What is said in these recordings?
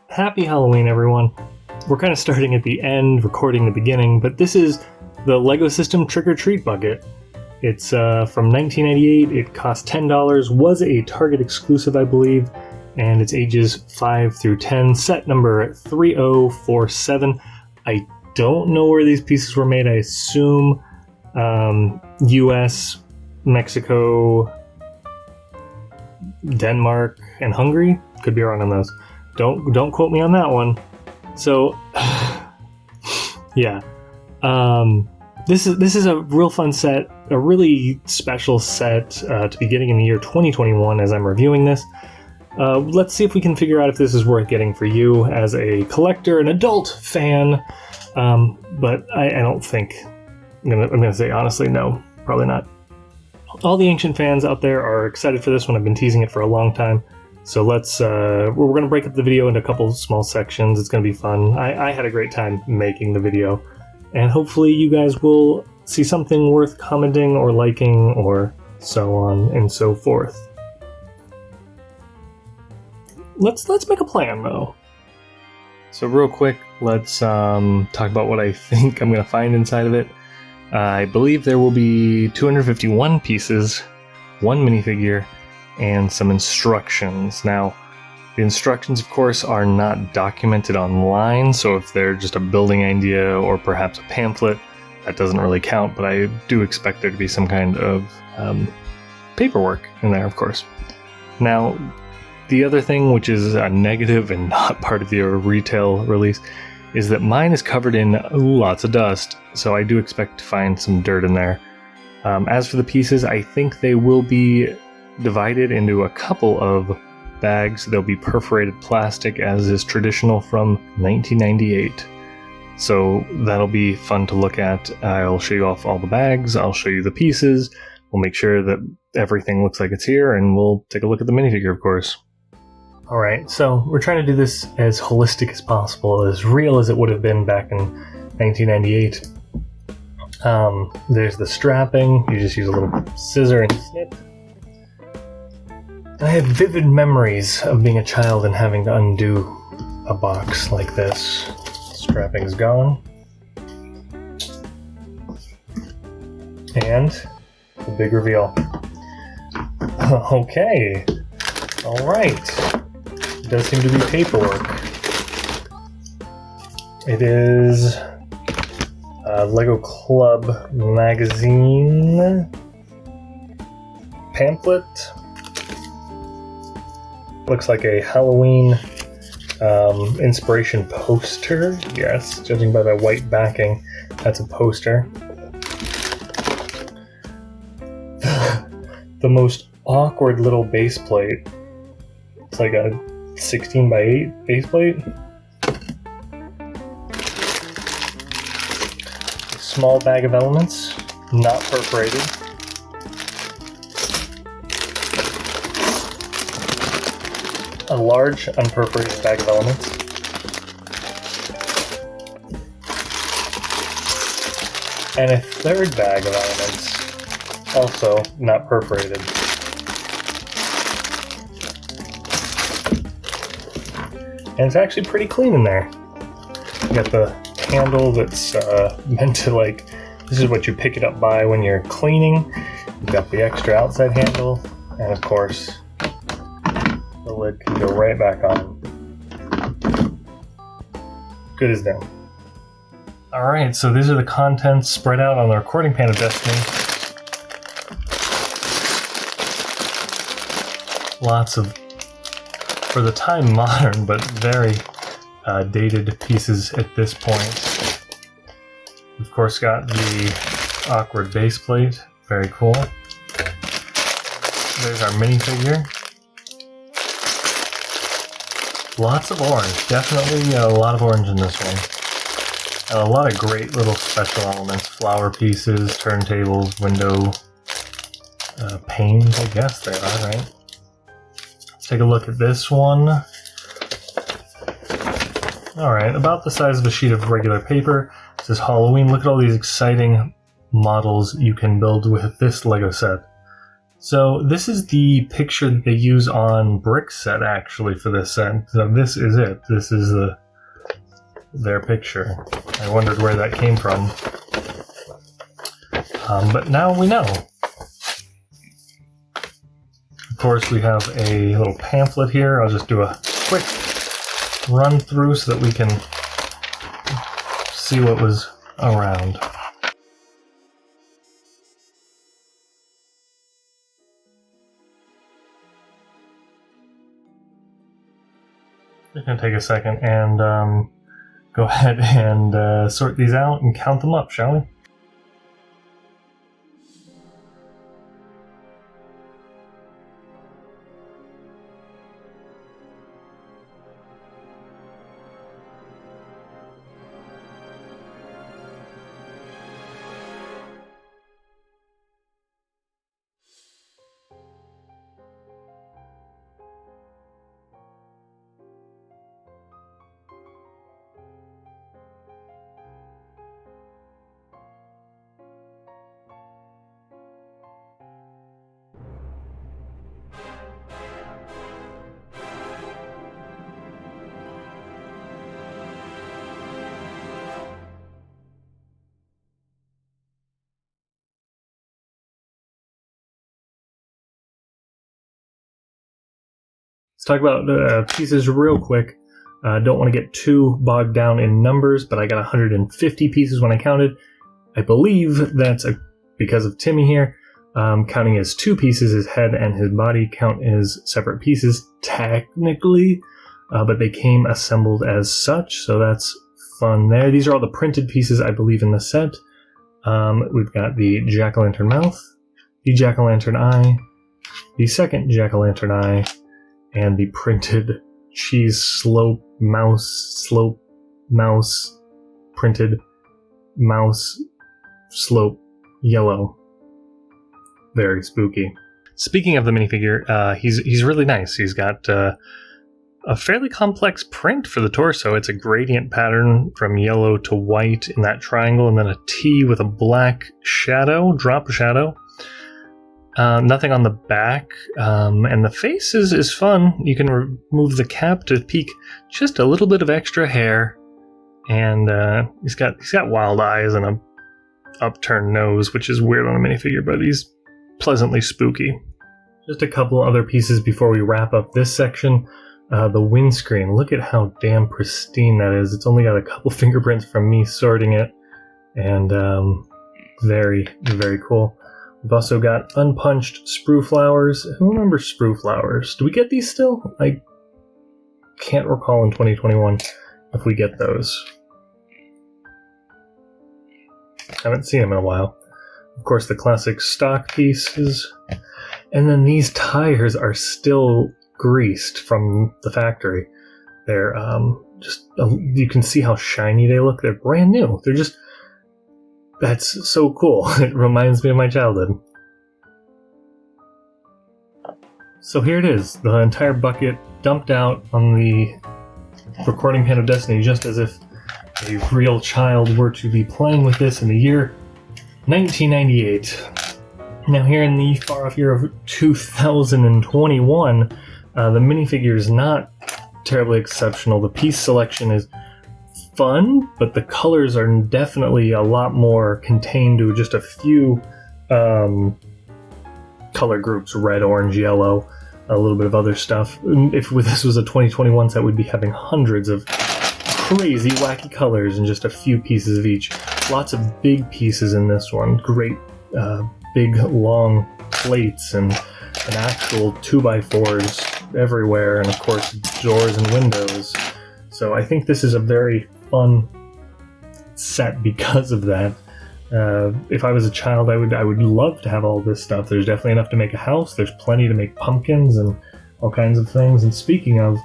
Happy Halloween, everyone. We're kind of starting at the end, recording the beginning, but this is the LEGO System Trick or Treat bucket. It's from 1998, it cost $10, was a Target exclusive, I believe, and it's ages 5 through 10, set number 3047. I don't know where these pieces were made. I assume US, Mexico, Denmark, and Hungary. Could be wrong on those. Don't quote me on that one. So, yeah. This is a real fun set, a really special set to be getting in the year 2021 as I'm reviewing this. Let's see if we can figure out if this is worth getting for you as a collector, an adult fan. But I don't think. I'm gonna say honestly, no, probably not. All the ancient fans out there are excited for this one. I've been teasing it for a long time. So let's, we're going to break up the video into a couple small sections. It's going to be fun. I had a great time making the video. And hopefully you guys will see something worth commenting or liking or so on and so forth. Let's make a plan, though. So real quick, let's talk about what I think I'm going to find inside of it. I believe there will be 251 pieces, one minifigure, and some instructions. Now, the instructions, of course, are not documented online, so if they're just a building idea or perhaps a pamphlet, that doesn't really count, but I do expect there to be some kind of paperwork in there, of course. Now, the other thing, which is a negative and not part of the retail release, is that mine is covered in lots of dust, so I do expect to find some dirt in there. As for the pieces, I think they will be divided into a couple of bags. They'll be perforated plastic, as is traditional from 1998. So that'll be fun to look at. I'll show you off all the bags, I'll show you the pieces, we'll make sure that everything looks like it's here, and we'll take a look at the minifigure, of course. Alright, so we're trying to do this as holistic as possible, as real as it would have been back in 1998. There's the strapping. You just use a little scissor and snip. I have vivid memories of being a child and having to undo a box like this. Strapping's gone. And the big reveal. Okay. Alright. It does seem to be paperwork. It is a Lego Club magazine pamphlet. Looks like a Halloween inspiration poster. Yes, judging by the white backing, that's a poster. The most awkward little base plate. It's like a 16 by 8 base plate. A small bag of elements, not perforated. A large, unperforated bag of elements. And a third bag of elements, also not perforated. And it's actually pretty clean in there. You got the handle that's meant to, like, this is what you pick it up by when you're cleaning. You've got the extra outside handle, and of course, the lid can go right back on. Good as new. Alright, so these are the contents spread out on the recording pan of Destiny. Lots of, for the time, modern, but very dated pieces at this point. Of course, got the awkward base plate. Very cool. There's our minifigure. Lots of orange. Definitely a lot of orange in this one. And a lot of great little special elements. Flower pieces, turntables, window panes, I guess they are, right? Let's take a look at this one. Alright, about the size of a sheet of regular paper. It says Halloween. Look at all these exciting models you can build with this LEGO set. So this is the picture that they use on Brick Set, actually, for this set. So this is it. This is their picture. I wondered where that came from. But now we know. Of course, we have a little pamphlet here. I'll just do a quick run through so that we can see what was around. Just going to take a second and go ahead and sort these out and count them up, shall we? Let's talk about pieces real quick. Don't want to get too bogged down in numbers, but I got 150 pieces when I counted. I believe that's because of Timmy here. Counting as 2 pieces, his head and his body count as separate pieces, technically, but they came assembled as such, so that's fun there. These are all the printed pieces, I believe, in the set. We've got the jack-o'-lantern mouth, the jack-o'-lantern eye, the second jack-o'-lantern eye, and the printed cheese slope mouse, printed mouse, slope, yellow. Very spooky. Speaking of the minifigure, he's really nice. He's got a fairly complex print for the torso. It's a gradient pattern from yellow to white in that triangle, and then a T with a black shadow, drop shadow. Nothing on the back, and the face is fun. You can remove the cap to peek just a little bit of extra hair, and he's got wild eyes and a upturned nose, which is weird on a minifigure, but he's pleasantly spooky. Just a couple other pieces before we wrap up this section. The windscreen. Look at how damn pristine that is. It's only got a couple fingerprints from me sorting it, and very, very cool. We've also got unpunched sprue flowers. Who remembers sprue flowers? Do we get these still? I can't recall in 2021 if we get those. Haven't seen them in a while. Of course, the classic stock pieces. And then these tires are still greased from the factory. They're you can see how shiny they look. They're brand new. They're just... That's so cool. It reminds me of my childhood. So here it is, the entire bucket dumped out on the recording pan of Destiny, just as if a real child were to be playing with this in the year 1998. Now here in the far-off year of 2021, the minifigure is not terribly exceptional. The piece selection is fun, but the colors are definitely a lot more contained to just a few color groups: red, orange, yellow, a little bit of other stuff. If this was a 2021 set, we'd be having hundreds of crazy, wacky colors and just a few pieces of each. Lots of big pieces in this one. Great big, long plates and an actual 2x4s everywhere, and of course doors and windows. So I think this is a very fun set because of that. If I was a child, I would love to have all this stuff. There's definitely enough to make a house. There's plenty to make pumpkins and all kinds of things. And speaking of,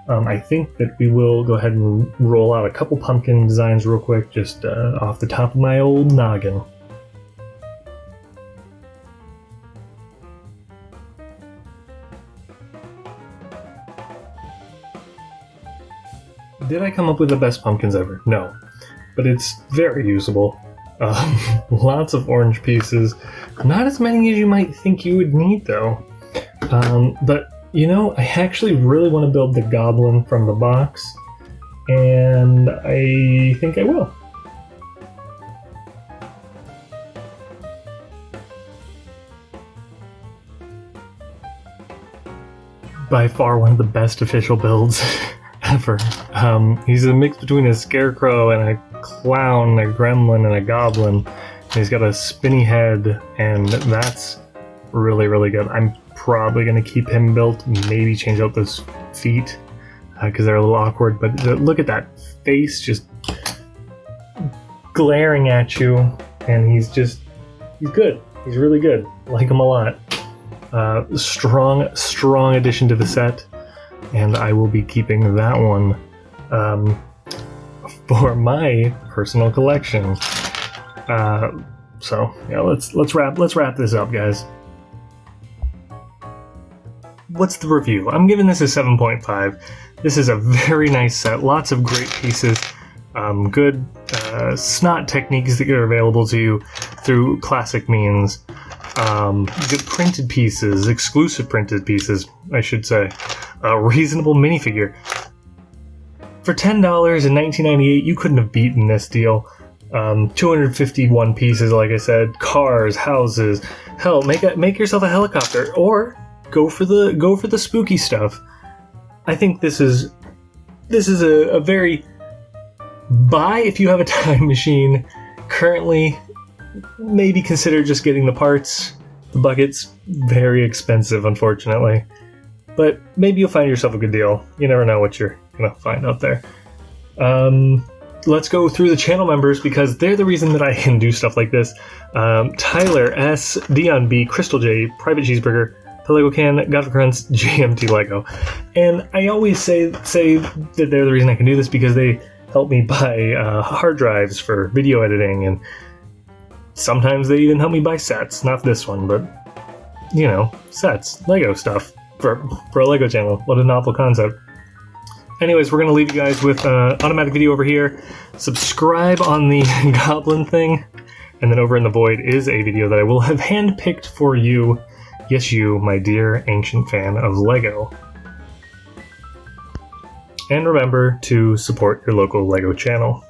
I think that we will go ahead and roll out a couple pumpkin designs real quick, just off the top of my old noggin. Did I come up with the best pumpkins ever? No. But it's very usable. Lots of orange pieces. Not as many as you might think you would need, though. But, you know, I actually really want to build the goblin from the box, and I think I will. By far one of the best official builds ever. He's a mix between a scarecrow and a clown, a gremlin, and a goblin. And he's got a spinny head, and that's really, really good. I'm probably going to keep him built, maybe change out those feet, because they're a little awkward, but look at that face just glaring at you, and he's good. He's really good. Like him a lot. Strong addition to the set, and I will be keeping that one for my personal collection. So yeah, let's wrap this up, guys. What's the review? I'm giving this a 7.5. This is a very nice set. Lots of great pieces. Good snot techniques that are available to you through classic means. Good printed pieces, exclusive printed pieces, I should say. A reasonable minifigure. For $10 in 1998, you couldn't have beaten this deal. 251 pieces, like I said. Cars, houses. Hell, make yourself a helicopter, or go for the spooky stuff. I think this is a very buy if you have a time machine. Currently, maybe consider just getting the parts. The bucket's very expensive, unfortunately. But maybe you'll find yourself a good deal. You never know what you're gonna find out there. Let's go through the channel members, because they're the reason that I can do stuff like this. Tyler S, Dion B, Crystal J, Private Cheeseburger, Pelego Can, Godfrey Krantz, JMT Lego. And I always say that they're the reason I can do this, because they help me buy hard drives for video editing, and sometimes they even help me buy sets. Not this one, but, you know, sets, Lego stuff for a Lego channel. What a novel concept. Anyways, we're going to leave you guys with automatic video over here. Subscribe on the goblin thing. And then over in the void is a video that I will have handpicked for you. Yes, you, my dear ancient fan of Lego. And remember to support your local Lego channel.